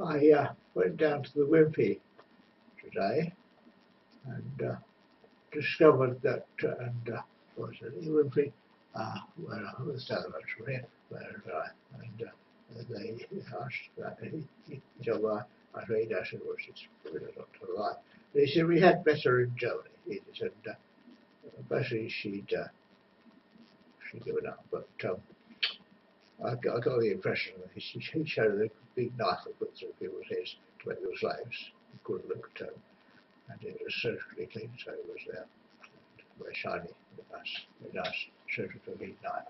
I went down to the Wimpy today and discovered that, what was it, the Wimpy, where I was down the road from here, and they asked that he told me, I read, I said, well, it's really not to lie. But he said, we had better in Germany. He said, basically she'd given up, but I got the impression that he showed a big knife that put through people's heads to make them slaves. He couldn't look at them, and it was surgically clean, so it was very shiny, very nice surgically clean knife,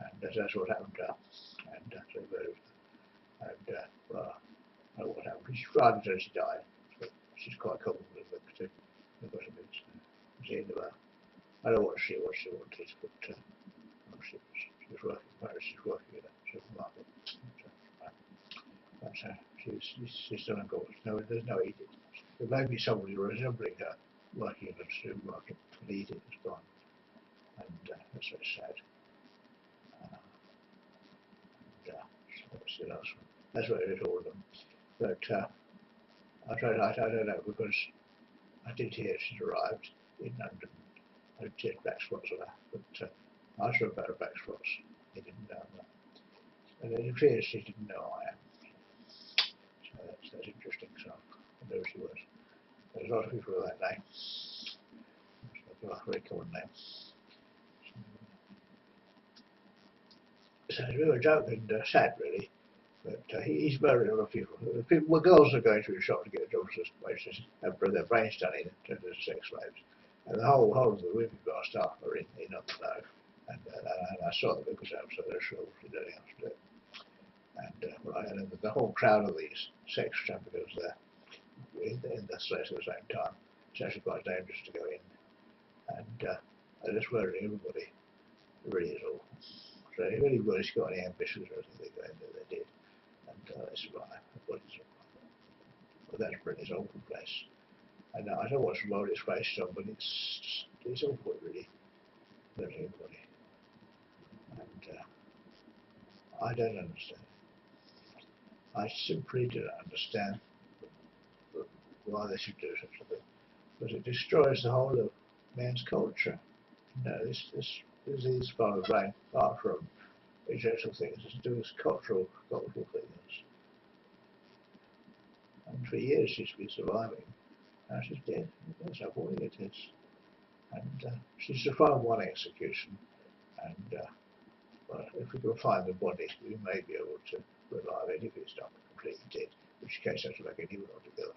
and that's what happened. And so well, I don't know what happened. She cried until she died. So she's quite common with the too. Because of it, it's the end of her. I don't know what she wanted, but she was working in Paris. She's working in a supermarket. That's her. She's still in court. There's no edict. There may be somebody resembling her working in a supermarket. The edict is gone, and that's very sad. What's the last one? That's what it is, all of them. But I don't know, because I did hear she's arrived in London. I did hear black spots on her, but I asked her about her black spots. He didn't know that. And it appears she didn't know I am. So that's interesting. So there she was. There's a lot of people with that name. It's a very common name. So it's a bit of a joke and sad, really. But he's murdering a lot of people. Well, girls are going to a shop to get jobs as waitresses, have their brains done in terms of sex slaves. And the whole of the women bar staff are in on the know. And I saw them because I was so they're sure we don't have to do it. And the whole crowd of these sex traffickers there in the place at the same time. It's actually quite dangerous to go in. And they're just murdering everybody. It really is awful. So if anybody's got any ambitions or anything, they go in there, they did. And they survive. But that's Britain, it's an awful place. And I don't know what's wrong with its based on, but it's awful, really. There's everybody. And I don't understand. I simply don't understand why they should do such a thing. Because it destroys the whole of man's culture. You know, this part of the brain, apart from intellectual things, is to do with cultural things. And for years she's been surviving. Now she's dead. That's how boring it is. And she survived one execution. And well, if we can find the body, we may be able to revive it if it's not completely dead, in which case that's like a new one altogether.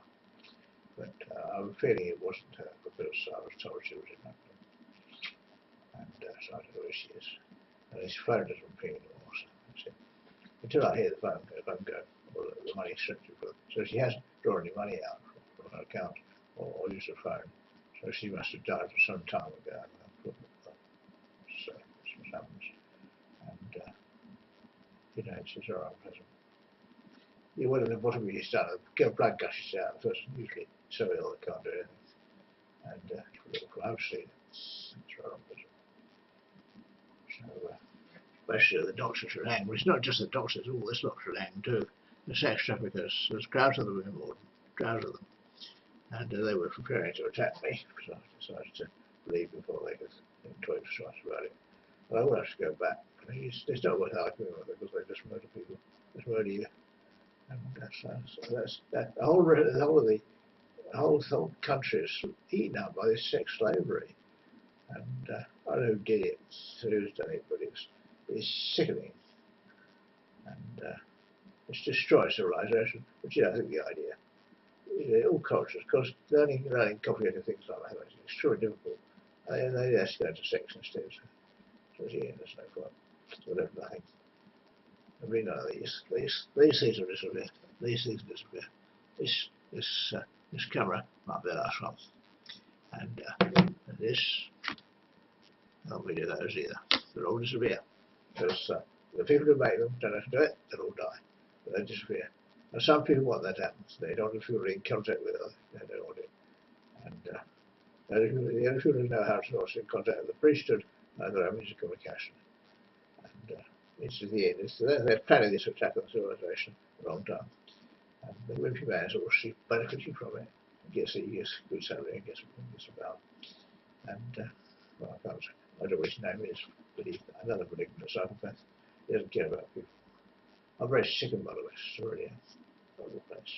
But I'm feeling it wasn't her because I was told she was in London. And so I don't know where she is. And his phone doesn't ping anymore, so that's it. Until I hear the phone go, or the money slipped through. So she hasn't drawn any money out from her account or used her phone. So she must have died for some time ago. So that's what happens. And you know, it's very unpleasant. You wonder what have you done? Get blood gushes out. The person usually so ill they can't do anything. And I've seen it. It's very unpleasant. So basically the doctors are angry. It's not just the doctors, all this lot are angry too. The sex traffickers, there's crowds of them in Morden, crowds of them. And they were preparing to attack me, so I decided to leave before they could think twice about it. But I will have to go back. It's not worth arguing with them because they just murder people. Just murder you. And that's that. The whole country is eaten up by this sex slavery. And I don't know who did it, who's done it, but it's sickening. And it's destroyed civilization, which I think the idea. All cultures, because learning complicated things like that is extremely difficult. They just go into sex instead. So yeah, there's no point. So there's nothing. I mean, none of these things will disappear. These things disappear. This camera might be the last one. And this, I don't really do those either. They'll all disappear. Because the people who make them don't have to do it, they'll all die. But they disappear. And some people want that to happen. They don't want to feel in contact with others. They don't want it. And the only people who know how to get in contact with the priesthood know their own means of communication. And it's the end. They're planning this attack on civilization for a long time. and the wimpy man is obviously benefiting from it. He gets good salary and gets about. And well, I don't know what his name is, but he's another malignant psychopath. He doesn't care about people. I'm very sick of motorists, really. Horrible place.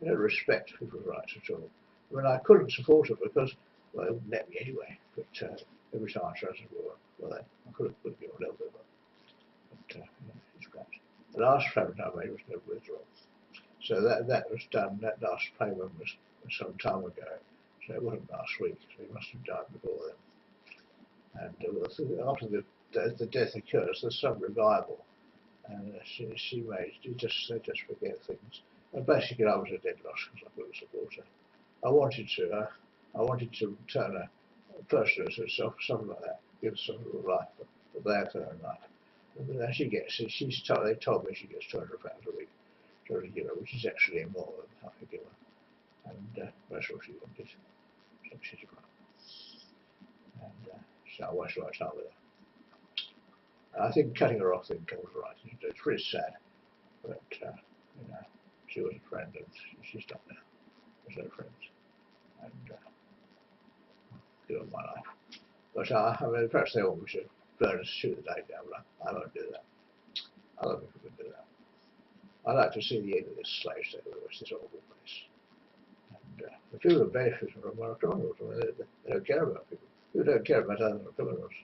They don't respect people's rights at all. I mean, I couldn't support it because, well, they wouldn't let me anyway. But every time I tried to work, well, I could have been a little bit, but it's great. The last payment I made was no withdrawal. So that was done. That last payment was some time ago. So it wasn't last week. So he must have died before then. And after the death occurs, there's some revival, and they just forget things. And basically, I was a dead loss because I couldn't support her. I wanted to turn her personally to herself, something like that, give her some sort of life, but they have their own life. And then they told me she gets £200 a week to give her, which is actually more than I could give her, and that's all she wanted. So she's right. And so I wasted my time with her. I think cutting her off then comes right. It's pretty sad, but she was a friend, and she's not now. There's no friends, and give her my life. But I mean, perhaps they all wish to burn us, shoot the day down, but I won't do that. Other people can do that. I'd like to see the end of this slave state of this awful place. And the people who benefit from are criminals. I mean, they don't care about people. People don't care about other criminals.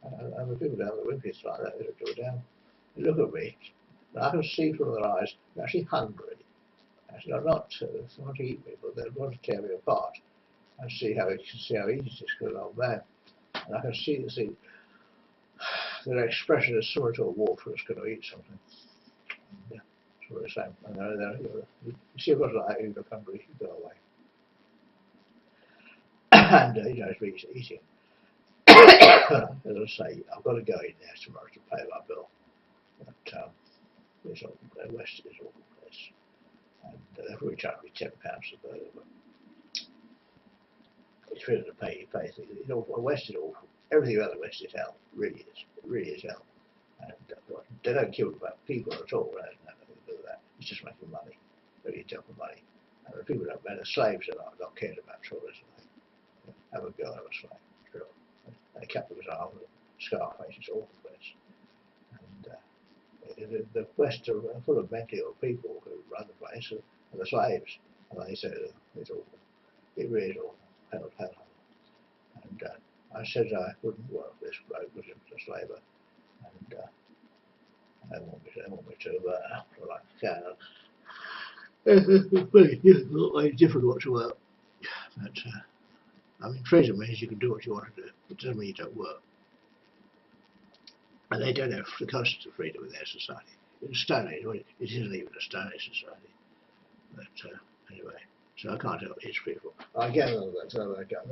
And the people down the Wimpies like that, they don't give a damn. They look at me, and I can see from their eyes they're actually hungry. Actually, not to eat me, but they want to tear me apart and see how easy it is for an old man. And I can see their expression is similar to a wolf who's going to eat something. Yeah, that's what they're saying. And you see a lot like that, you look hungry, you go away. And it's eating. As I say, I've got to go in there tomorrow to pay my bill. But this West is an awful place. And they've really charged me £10 a burger, but it's really to pay. West is awful. Everything about the West is hell. It really is hell. And they don't kill about people at all. Right? Nothing to do with that. It's just making money. Really tough for money. And the people don't matter. The slaves are not cared about at all. They have a girl, have a slave. Sure. They cut them his arm with a scarface. It's awful place. And the West are full of mentally ill people who run the place, and the slaves. And they say it's awful. It really is awful. Hell. And I said I wouldn't work this bloke because he was a slaver. And they want me to, but I can't. It's very difficult to work. But I mean, freedom means you can do what you want to do. It doesn't mean you don't work. And they don't have the concept of freedom in their society. In a Stone Age, well, it isn't even a Stone Age society. But anyway, so I can't help these people. I get another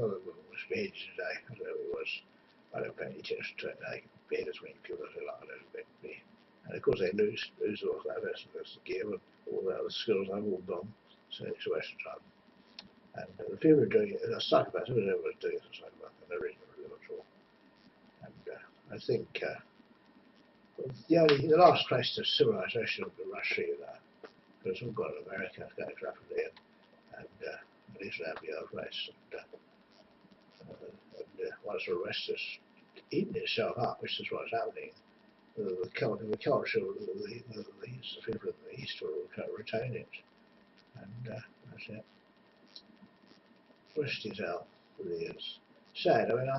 woman was beheaded today. I don't know who it was. I don't pay any attention to it. They behead as many people as they like. I don't bet me. And of course they lose all that. That's the gear and all the other skills I've all gone. So it's a waste of time. And the people who are doing it, are psychopaths. Who was doing it as a psychopath? And they're really not at all. And I think the last place of civilization of the Russia, because we've got America going rapidly, and Israel be our place. And once the West has eaten itself up, which is what's happening, the culture of the people of the East will retain it. And that's it. West is hell, really is. Sad. I mean, I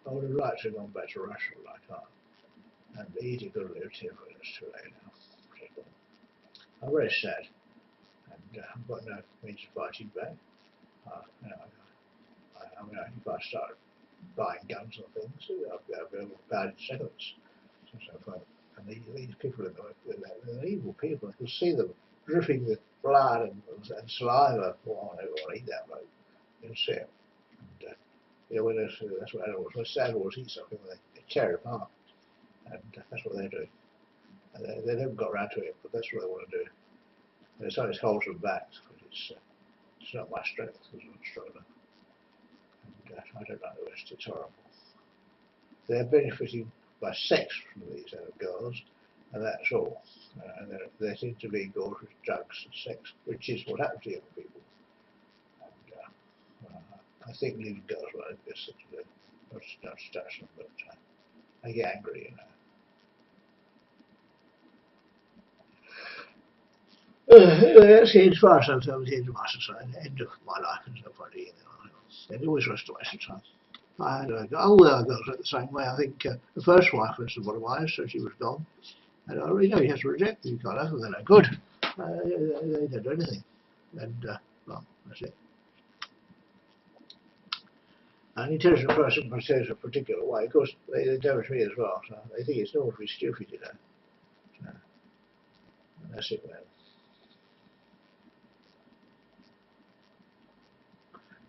would have liked to have gone back to Russia, but I can't. And Edie could have lived here, but it's too late now. I'm very sad, and I've got no means of fighting back. I mean, if I start buying guns and things, I'll be able to buy in seconds. And these people they're evil people. I can see them dripping with blood and saliva. Oh, I don't want to eat that bloke. You can see it. And, that's what animals. When animals eat something, they tear it apart, and that's what they do. And they never got around to it, but that's what they want to do. And it's always holds them back because it's not my strength. It's not strong enough. And I don't like the West. It's horrible. They're benefiting by sex from these girls, and that's all. And they seem to be engulfed with drugs and sex, which is what happens to young people. And I think leaving girls like this, not to touch them, but I get angry, Anyway, that's as far as I'm concerned, the end of my society, end of my life and stuff like that. It always was to waste of time. I had all the other girls went the same way. I think the first wife was the wife, so she was gone. And I really know you have to reject them. You can't have them, they're no good. They don't do anything. And, well, that's it. An intelligent person proceeds a particular way. Of course, they damage me as well. So they think it's normal to be stupid, So, that's it, man.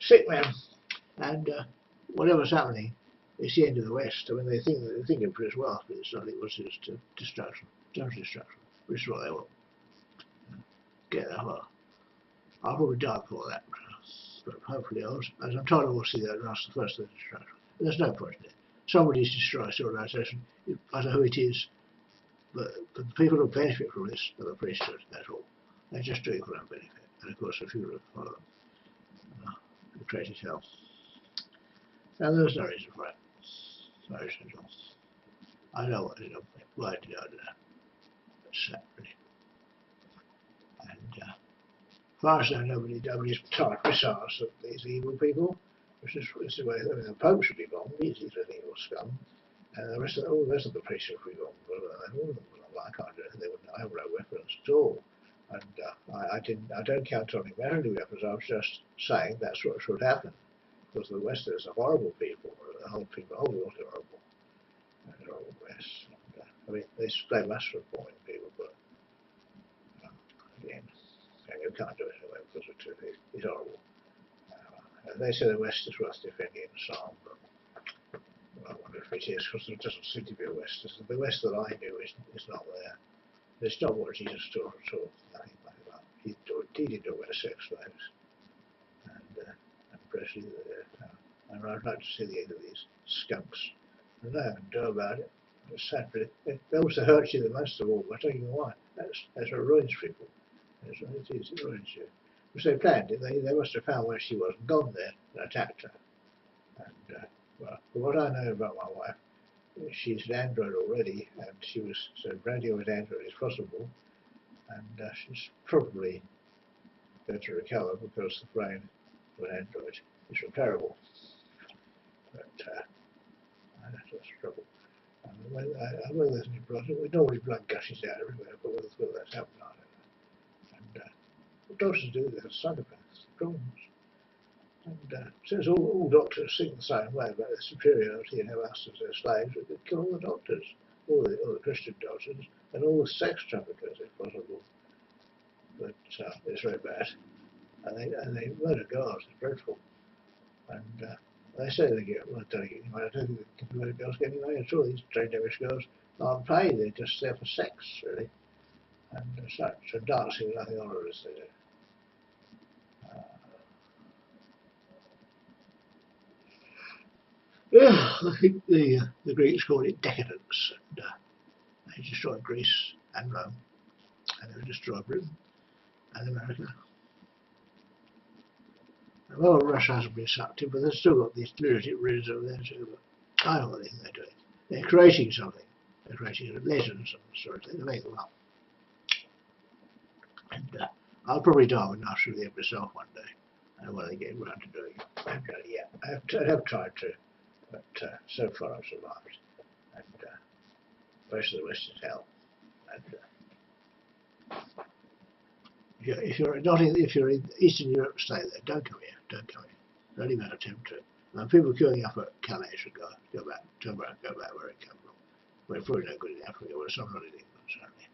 Sick, man. And whatever's happening, it's the end of the West. I mean, they think of it as well, but it's not. It was just destruction, total destruction, which is what they want. Get that far. I'll probably die before that, but hopefully, as I'm told, I will see that as the first of the destruction. But there's no point in it. Somebody's destroyed civilization, no matter who it is. But the people who benefit from this are the priesthood. That's all. They just do it for their benefit, and of course, the few who follow them, the created hell. And there's no reason for it. No reason at all. I know what it is. Why did I do that? It's sad, really. And as far as I know, nobody's tied missiles of these evil people. Which is the way. I mean, the Pope should be bombed. He's an evil scum. And all the rest of the priests should be bombed. All of them. I can't do it. They wouldn't have no weapons at all. And I don't count on humanity weapons. I was just saying that's what should happen. Because the Westerners are horrible people. The whole world are horrible. They're horrible West. And, I mean, they must for bombing people, but again, you can't do it anyway because it's horrible. They say the West is worth defending Islam, but I wonder if it is, because there doesn't seem to be a West. The West that I knew is not there. It's not what Jesus taught at all. Nothing like that. He didn't know where sex slaves. And especially and I'd like to see the end of these skunks. And they haven't done about it. It's sad, but they also hurt you the most of all. I tell you why. That's what ruins people. That's what it is. It ruins you. Because they planned it. They must have found where she was and gone there and attacked her. And well, from what I know about my wife, she's an android already, and she was so radio with android as possible, and she's probably going to recover because the brain of an android is repairable. But that's trouble. Whether there's any blood, normally blood gushes out everywhere, but whether that's happened, I don't know. And what doctors do, they're psychopaths, problems. And since all doctors think the same way about their superiority and have us as their slaves, we could kill all the doctors, all the Christian doctors, and all the sex traffickers if possible. But it's very bad. And they murder girls, it's dreadful. And they say they get, well, I don't think the murder girls get any money at all. These trained Irish girls aren't paid, they're just there for sex, really. And such. So dancing is nothing honourable, they do. Yeah, I think the Greeks called it decadence, and they destroyed Greece and Rome, and they destroyed Britain and America. Well, Russia hasn't been sucked in, but they've still got these lunatic rulers over there too. But I don't know what they're doing. They're creating something. They're creating legends and stories. They make them up. And I'll probably Darwin after the myself one day, and when they get around to doing it. I haven't done it yet. I have tried to, but so far I've survived. And most of the West is hell. And if you're in Eastern Europe, stay there. Don't come here. Don't come here. Don't even attempt to. And people queuing up at Calais should go back where it came from. We're probably no good in Africa. We're not in England, certainly.